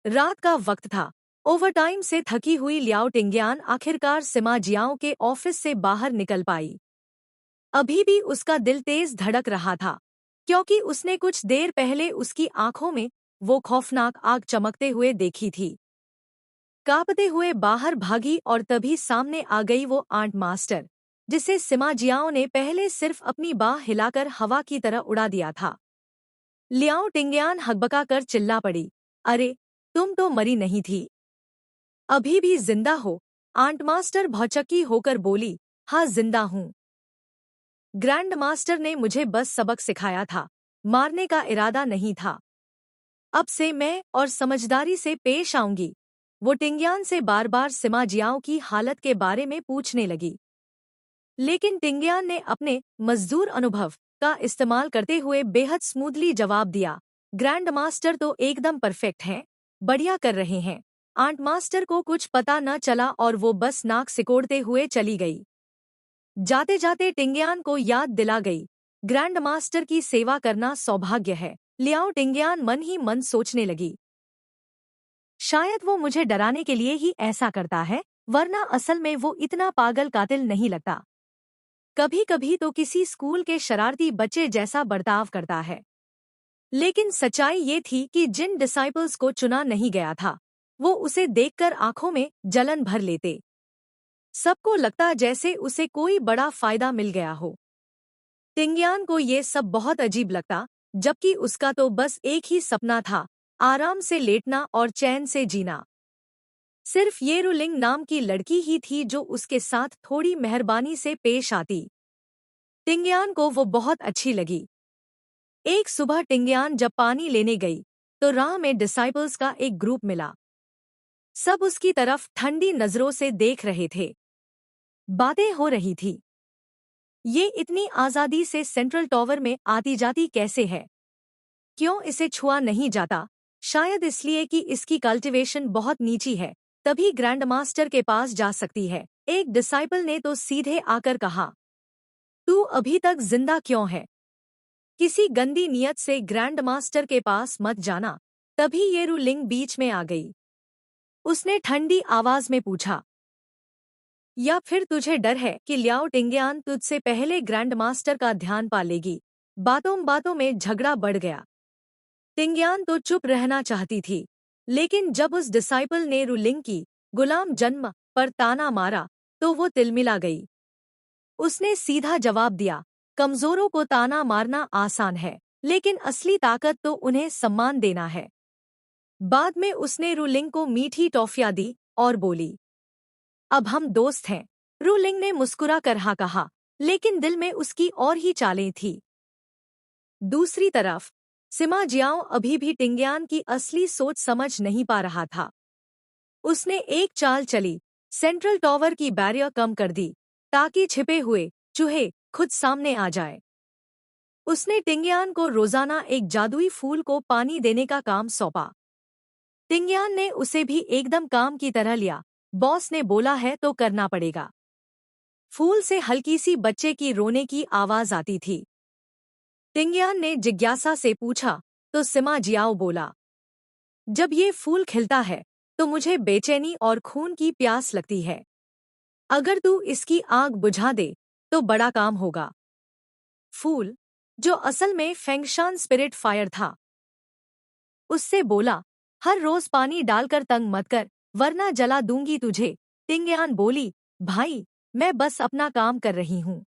रात का वक्त था। ओवरटाइम से थकी हुई लियाओ टिंग्यान आखिरकार सिमा जियाओ के ऑफिस से बाहर निकल पाई। अभी भी उसका दिल तेज धड़क रहा था, क्योंकि उसने कुछ देर पहले उसकी आंखों में वो खौफनाक आग चमकते हुए देखी थी। कांपते हुए बाहर भागी और तभी सामने आ गई वो आंट मास्टर, जिसे सिमा जियाओ ने पहले सिर्फ अपनी बाह हिलाकर हवा की तरह उड़ा दिया था। लियाओ टिंग्यान हकबका कर चिल्ला पड़ी, अरे, तुम तो मरी नहीं थी, अभी भी जिंदा हो? आंट मास्टर भौचक्की होकर बोली, हाँ जिंदा हूँ। ग्रैंड मास्टर ने मुझे बस सबक सिखाया था, मारने का इरादा नहीं था। अब से मैं और समझदारी से पेश आऊंगी। वो टिंग्यान से बार बार सिमा जियाओ की हालत के बारे में पूछने लगी, लेकिन टिंग्यान ने अपने मजदूर अनुभव का इस्तेमाल करते हुए बेहद स्मूथली जवाब दिया, ग्रैंड मास्टर तो एकदम परफेक्ट हैं, बढ़िया कर रहे हैं। आंट मास्टर को कुछ पता न चला और वो बस नाक सिकोड़ते हुए चली गई। जाते जाते टिंग्यान को याद दिला गई, ग्रैंड मास्टर की सेवा करना सौभाग्य है। लियाओ टिंग्यान मन ही मन सोचने लगी, शायद वो मुझे डराने के लिए ही ऐसा करता है, वरना असल में वो इतना पागल कातिल नहीं लगता। कभी कभी तो किसी स्कूल के शरारती बच्चे जैसा बर्ताव करता है। लेकिन सच्चाई ये थी कि जिन डिसाइपल्स को चुना नहीं गया था, वो उसे देखकर आंखों में जलन भर लेते। सबको लगता जैसे उसे कोई बड़ा फायदा मिल गया हो। टिंग्यान को ये सब बहुत अजीब लगता, जबकि उसका तो बस एक ही सपना था, आराम से लेटना और चैन से जीना। सिर्फ ये रुलिंग नाम की लड़की ही थी जो उसके साथ थोड़ी मेहरबानी से पेश आती। टिंग्यान को वो बहुत अच्छी लगी। एक सुबह टिंग्यान जब पानी लेने गई, तो राह में डिसाइपल्स का एक ग्रुप मिला। सब उसकी तरफ ठंडी नजरों से देख रहे थे। बातें हो रही थी, ये इतनी आजादी से सेंट्रल टॉवर में आती जाती कैसे है? क्यों इसे छुआ नहीं जाता? शायद इसलिए कि इसकी कल्टीवेशन बहुत नीची है, तभी ग्रैंड मास्टर के पास जा सकती है। एक डिसाइपल ने तो सीधे आकर कहा, तू अभी तक जिंदा क्यों है? किसी गंदी नियत से ग्रैंड मास्टर के पास मत जाना। तभी ये रुलिंग बीच में आ गई। उसने ठंडी आवाज में पूछा, या फिर तुझे डर है कि लियाओ टिंग्यान तुझसे पहले ग्रैंड मास्टर का ध्यान पा लेगी? बातों बातों में झगड़ा बढ़ गया। टिंग्यान तो चुप रहना चाहती थी, लेकिन जब उस डिसाइपल ने रुलिंग की गुलाम जन्म पर ताना मारा, तो वो तिलमिला गई। उसने सीधा जवाब दिया, कमजोरों को ताना मारना आसान है, लेकिन असली ताकत तो उन्हें सम्मान देना है। बाद में उसने रुलिंग को मीठी टॉफियां दी और बोली, अब हम दोस्त हैं। रुलिंग ने मुस्कुरा कर हाँ कहा, लेकिन दिल में उसकी और ही चालें थी। दूसरी तरफ सिमा जियाओ अभी भी टिंग्यान की असली सोच समझ नहीं पा रहा था। उसने एक चाल चली, सेंट्रल टॉवर की बैरियर कम कर दी, ताकि छिपे हुए चूहे खुद सामने आ जाए। उसने टिंग्यान को रोजाना एक जादुई फूल को पानी देने का काम सौंपा। टिंग्यान ने उसे भी एकदम काम की तरह लिया। बॉस ने बोला है तो करना पड़ेगा। फूल से हल्की सी बच्चे की रोने की आवाज आती थी। टिंग्यान ने जिज्ञासा से पूछा, तो सिमा जियाओ बोला, जब ये फूल खिलता है तो मुझे बेचैनी और खून की प्यास लगती है। अगर तू इसकी आग बुझा दे तो बड़ा काम होगा। फूल, जो असल में फेंगशान स्पिरिट फायर था, उससे बोला, हर रोज पानी डालकर तंग मत कर, वरना जला दूंगी तुझे। टिंग्यान बोली, भाई, मैं बस अपना काम कर रही हूँ।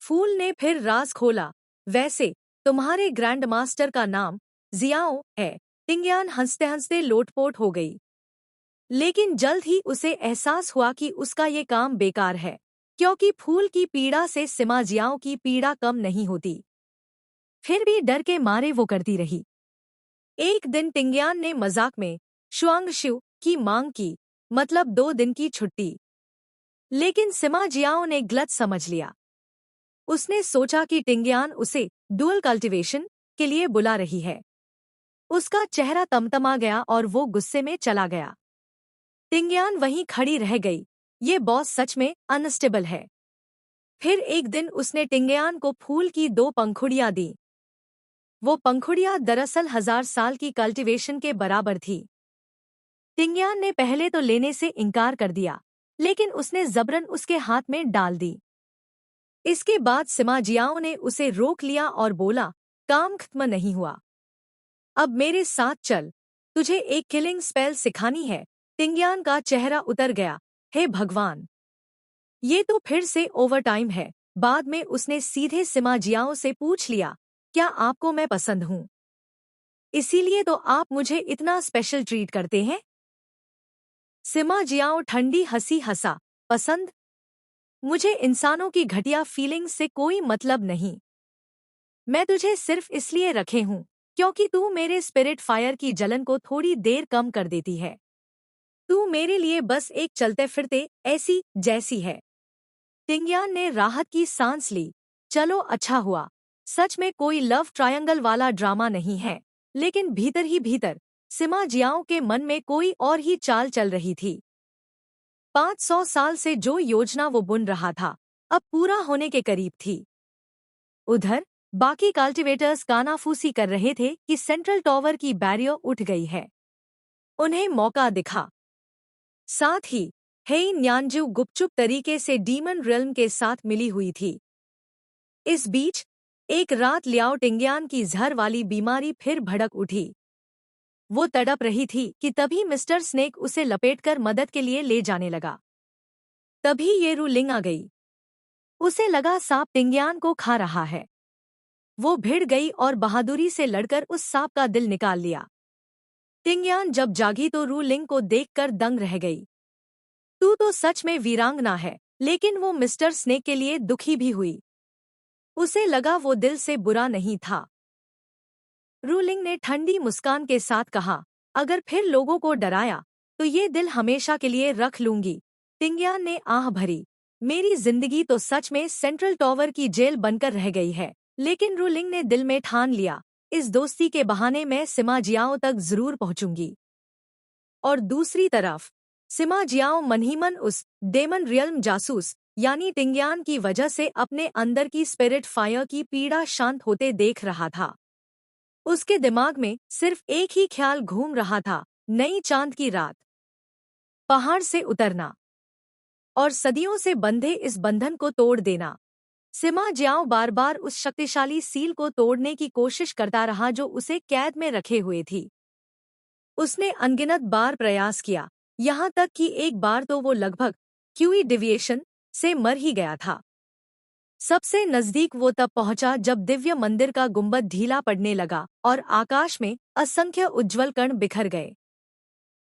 फूल ने फिर राज खोला, वैसे तुम्हारे ग्रैंड मास्टर का नाम जियाओ है। टिंग्यान हंसते हंसते लोटपोट हो गई, लेकिन जल्द ही उसे एहसास हुआ कि उसका ये काम बेकार है, क्योंकि फूल की पीड़ा से सिमा जियाओ की पीड़ा कम नहीं होती। फिर भी डर के मारे वो करती रही। एक दिन टिंग्यान ने मजाक में शुआंगशु की मांग की, मतलब 2 दिन की छुट्टी। लेकिन सिमा जियाओ ने गलत समझ लिया। उसने सोचा कि टिंग्यान उसे डुअल कल्टीवेशन के लिए बुला रही है। उसका चेहरा तमतमा गया और वो गुस्से में चला गया। टिंग्यान वहीं खड़ी रह गई, ये बॉस सच में अनस्टेबल है। फिर एक दिन उसने टिंग्यान को फूल की 2 पंखुड़ियां दी। वो पंखुड़ियां दरअसल 1000 साल की कल्टीवेशन के बराबर थी। टिंगयान ने पहले तो लेने से इनकार कर दिया, लेकिन उसने जबरन उसके हाथ में डाल दी। इसके बाद सिमा जियाओ ने उसे रोक लिया और बोला, काम खत्म नहीं हुआ, अब मेरे साथ चल, तुझे एक किलिंग स्पेल सिखानी है। टिंगयान का चेहरा उतर गया। हे भगवान, ये तो फिर से ओवरटाइम है। बाद में उसने सीधे सिमा जियाओ से पूछ लिया, क्या आपको मैं पसंद हूँ, इसीलिए तो आप मुझे इतना स्पेशल ट्रीट करते हैं? सिमा जियाओ ठंडी हंसी हंसा, पसंद? मुझे इंसानों की घटिया फीलिंग्स से कोई मतलब नहीं। मैं तुझे सिर्फ इसलिए रखे हूँ क्योंकि तू मेरे स्पिरिट फायर की जलन को थोड़ी देर कम कर देती है। तू मेरे लिए बस एक चलते फिरते ऐसी जैसी है। टिंगयान ने राहत की सांस ली। चलो अच्छा हुआ, सच में कोई लव ट्रायंगल वाला ड्रामा नहीं है। लेकिन भीतर ही भीतर सिमा जियाओ के मन में कोई और ही चाल चल रही थी। 500 साल से जो योजना वो बुन रहा था, अब पूरा होने के करीब थी। उधर बाकी कल्टीवेटर्स कानाफूसी कर रहे थे कि सेंट्रल टॉवर की बैरियर उठ गई है। उन्हें मौका दिखा। साथ ही हेई न्यानजू गुपचुप तरीके से डीमन रिल्म के साथ मिली हुई थी। इस बीच एक रात लियाओ टिंगयान की जहर वाली बीमारी फिर भड़क उठी। वो तड़प रही थी कि तभी मिस्टर स्नेक उसे लपेटकर मदद के लिए ले जाने लगा। तभी ये रू लिंग आ गई। उसे लगा सांप टिंगयान को खा रहा है। वो भिड़ गई और बहादुरी से लड़कर उस सांप का दिल निकाल लिया। टिंगयान जब जागी तो रू लिंग को देखकर दंग रह गई। तू तो सच में वीरांगना है। लेकिन वो मिस्टर स्नेक के लिए दुखी भी हुई। उसे लगा वो दिल से बुरा नहीं था। रू लिंग ने ठंडी मुस्कान के साथ कहा, अगर फिर लोगों को डराया तो ये दिल हमेशा के लिए रख लूंगी। टिंगयान ने आह भरी। मेरी जिंदगी तो सच में सेंट्रल टॉवर की जेल बनकर रह गई है। लेकिन रू लिंग ने दिल में ठान लिया, इस दोस्ती के बहाने मैं सिमा जियाओ तक जरूर पहुंचूंगी। और दूसरी तरफ सिमा जियाओ मनहीमन उस डेमन रियल्म जासूस यानी टिंगयान की वजह से अपने अंदर की स्पिरिट फायर की पीड़ा शांत होते देख रहा था। उसके दिमाग में सिर्फ एक ही ख्याल घूम रहा था, नई चांद की रात, पहाड़ से उतरना और सदियों से बंधे इस बंधन को तोड़ देना। सिमा जियाओ बार बार उस शक्तिशाली सील को तोड़ने की कोशिश करता रहा जो उसे कैद में रखे हुए थी। उसने अनगिनत बार प्रयास किया, यहाँ तक कि एक बार तो वो लगभग क्यूई डिविएशन से मर ही गया था। सबसे नजदीक वो तब पहुंचा जब दिव्य मंदिर का गुंबद ढीला पड़ने लगा और आकाश में असंख्य उज्ज्वल कण बिखर गए।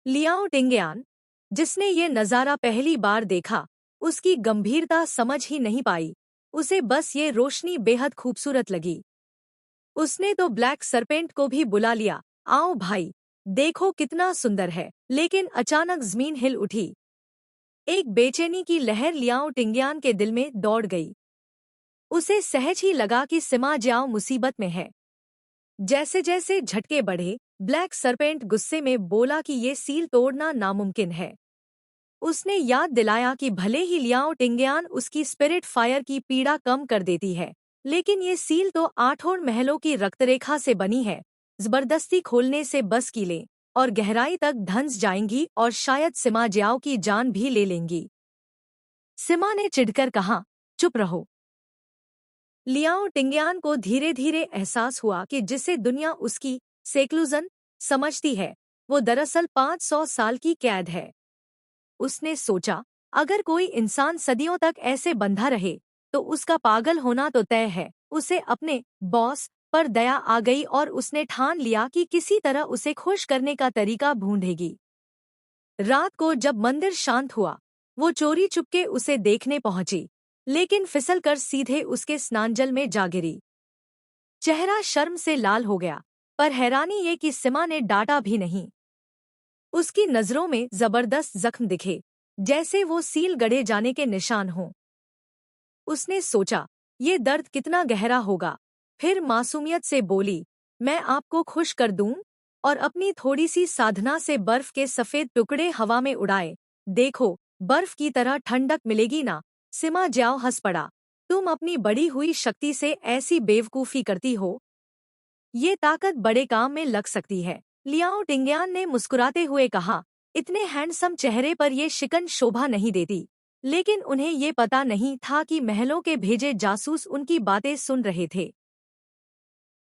लियाओ टिंगयान, जिसने ये नज़ारा पहली बार देखा, उसकी गंभीरता समझ ही नहीं पाई। उसे बस ये रोशनी बेहद खूबसूरत लगी। उसने तो ब्लैक सरपेंट को भी बुला लिया, आओ भाई, देखो कितना सुंदर है। लेकिन अचानक जमीन हिल उठी। एक बेचैनी की लहर लियाओ टिंगयान के दिल में दौड़ गई। उसे सहज ही लगा कि सिमा जियाओ मुसीबत में है। जैसे जैसे झटके बढ़े, ब्लैक सरपेंट गुस्से में बोला कि ये सील तोड़ना नामुमकिन है। उसने याद दिलाया कि भले ही लियाओ टिंगयान उसकी स्पिरिट फायर की पीड़ा कम कर देती है, लेकिन ये सील तो 8 महलों की रक्तरेखा से बनी है। जबरदस्ती खोलने से बस कीलें और गहराई तक धंस जाएंगी और शायद सिमा जियाओ की जान भी ले लेंगी। सिमा ने चिढ़कर कहा, चुप रहो। लियाओ टिंगयान को धीरे धीरे एहसास हुआ कि जिसे दुनिया उसकी सेक्लूजन समझती है, वो दरअसल 500 साल की कैद है। उसने सोचा, अगर कोई इंसान सदियों तक ऐसे बंधा रहे तो उसका पागल होना तो तय है। उसे अपने बॉस पर दया आ गई और उसने ठान लिया कि किसी तरह उसे खुश करने का तरीका ढूंढेगी। रात को जब मंदिर शांत हुआ, वो चोरी चुपके उसे देखने पहुंची, लेकिन फिसलकर सीधे उसके स्नानजल में जा गिरी। चेहरा शर्म से लाल हो गया, पर हैरानी ये कि सिमा ने डांटा भी नहीं। उसकी नजरों में जबरदस्त जख्म दिखे, जैसे वो सील गड़े जाने के निशान हों। उसने सोचा, ये दर्द कितना गहरा होगा। फिर मासूमियत से बोली, मैं आपको खुश कर दूं? और अपनी थोड़ी सी साधना से बर्फ के सफेद टुकड़े हवा में उड़ाए। देखो, बर्फ की तरह ठंडक मिलेगी ना। सिमा जियाओ हंस पड़ा, तुम अपनी बढ़ी हुई शक्ति से ऐसी बेवकूफ़ी करती हो? ये ताकत बड़े काम में लग सकती है। लियाओ टिंगयान ने मुस्कुराते हुए कहा, इतने हैंडसम चेहरे पर ये शिकन शोभा नहीं देती। लेकिन उन्हें ये पता नहीं था कि महलों के भेजे जासूस उनकी बातें सुन रहे थे।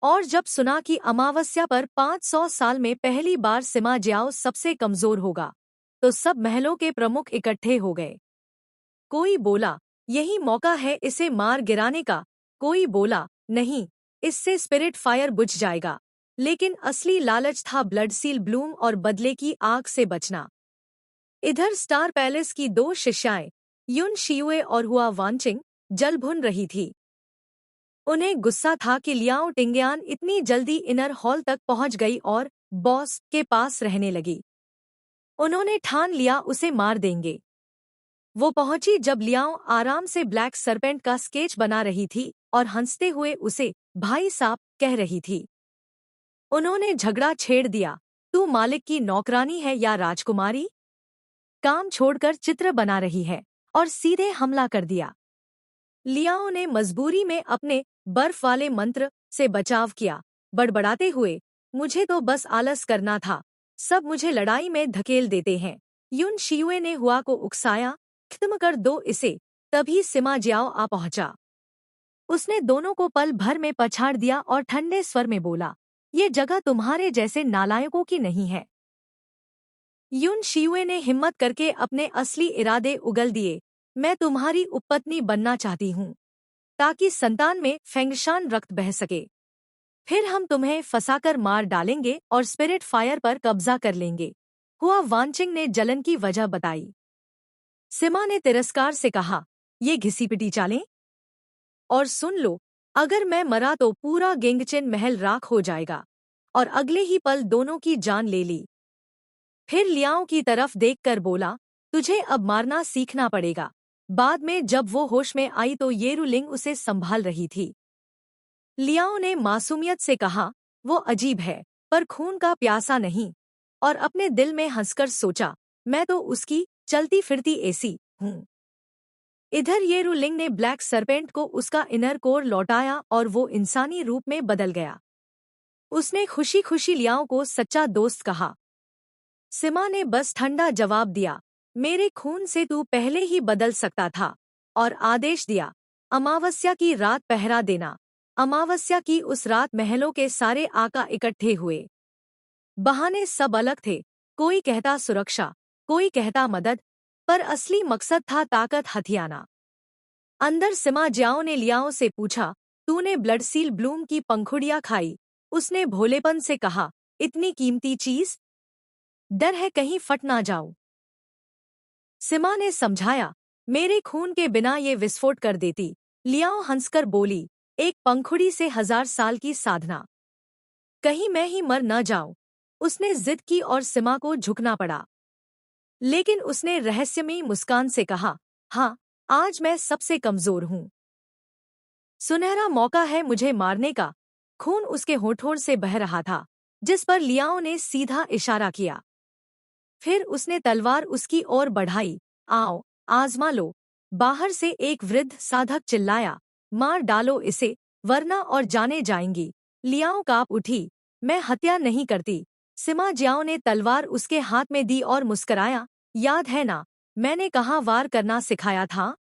और जब सुना कि अमावस्या पर 500 साल में पहली बार सिमा जियाओ सबसे कमजोर होगा, तो सब महलों के प्रमुख इकट्ठे हो गए। कोई बोला, यही मौका है इसे मार गिराने का। कोई बोला, नहीं, इससे स्पिरिट फायर बुझ जाएगा। लेकिन असली लालच था ब्लडसील ब्लूम और बदले की आग से बचना। इधर स्टार पैलेस की दो शिष्याएं, युन शियुए और हुआ वांचिंग, जल भुन रही थी। उन्हें गुस्सा था कि लियाओ टिंगयान इतनी जल्दी इनर हॉल तक पहुंच गई और बॉस के पास रहने लगी। उन्होंने ठान लिया उसे मार देंगे। वो पहुंची जब लियाओ आराम से ब्लैक सरपेंट का स्केच बना रही थी और हंसते हुए उसे भाई साहब कह रही थी। उन्होंने झगड़ा छेड़ दिया, तू मालिक की नौकरानी है या राजकुमारी? काम छोड़कर चित्र बना रही है, और सीधे हमला कर दिया। लियाओ ने मजबूरी में अपने बर्फ वाले मंत्र से बचाव किया, बड़बड़ाते हुए, मुझे तो बस आलस करना था, सब मुझे लड़ाई में धकेल देते हैं। युन शियुए ने हुआ को उकसाया, खत्म कर दो इसे। तभी सिमा जियाओ आ पहुंचा। उसने दोनों को पल भर में पछाड़ दिया और ठंडे स्वर में बोला, ये जगह तुम्हारे जैसे नालायकों की नहीं है। युन शियुए ने हिम्मत करके अपने असली इरादे उगल दिए, मैं तुम्हारी उपपत्नी बनना चाहती हूँ, ताकि संतान में फेंगशान रक्त बह सके। फिर हम तुम्हें फंसाकर मार डालेंगे और स्पिरिट फायर पर कब्जा कर लेंगे। हुआ वांचिंग ने जलन की वजह बताई। सिमा ने तिरस्कार से कहा, ये घिसी-पिटी चालें? और सुन लो, अगर मैं मरा तो पूरा गेंगचेन महल राख हो जाएगा। और अगले ही पल दोनों की जान ले ली। फिर लियाओ की तरफ देखकर बोला, तुझे अब मारना सीखना पड़ेगा। बाद में जब वो होश में आई तो येरुलिंग उसे संभाल रही थी। लियाओ ने मासूमियत से कहा, वो अजीब है, पर खून का प्यासा नहीं। और अपने दिल में हंसकर सोचा, मैं तो उसकी चलती फिरती एसी हूँ। इधर येरुलिंग ने ब्लैक सरपेंट को उसका इनर कोर लौटाया और वो इंसानी रूप में बदल गया। उसने खुशी खुशी लियाओ को सच्चा दोस्त कहा। सिमा ने बस ठंडा जवाब दिया, मेरे खून से तू पहले ही बदल सकता था। और आदेश दिया, अमावस्या की रात पहरा देना। अमावस्या की उस रात महलों के सारे आका इकट्ठे हुए। बहाने सब अलग थे, कोई कहता सुरक्षा, कोई कहता मदद, पर असली मकसद था ताकत हथियाना। अंदर सिमा जियाओ ने लियाओ से पूछा, तूने ब्लडसील ब्लूम की पंखुड़ियाँ खाई? उसने भोलेपन से कहा, इतनी कीमती चीज? डर है कहीं फट ना जाऊं। सिमा ने समझाया, मेरे खून के बिना ये विस्फोट कर देती। लियाओ हंसकर बोली, एक पंखुड़ी से 1000 साल की साधना, कहीं मैं ही मर न जाऊं। उसने जिद की और सिमा को झुकना पड़ा। लेकिन उसने रहस्यमयी मुस्कान से कहा, हाँ, आज मैं सबसे कमजोर हूं। सुनहरा मौका है मुझे मारने का। खून उसके होठों से बह रहा था, जिस पर लियाओ ने सीधा इशारा किया। फिर उसने तलवार उसकी ओर बढ़ाई, आओ, आजमा लो। बाहर से एक वृद्ध साधक चिल्लाया, मार डालो इसे, वरना और जाने जाएंगी। लियाओ कांप उठी, मैं हत्या नहीं करती। सिमा जियाओ ने तलवार उसके हाथ में दी और मुस्कराया, याद है ना, मैंने कहाँ वार करना सिखाया था।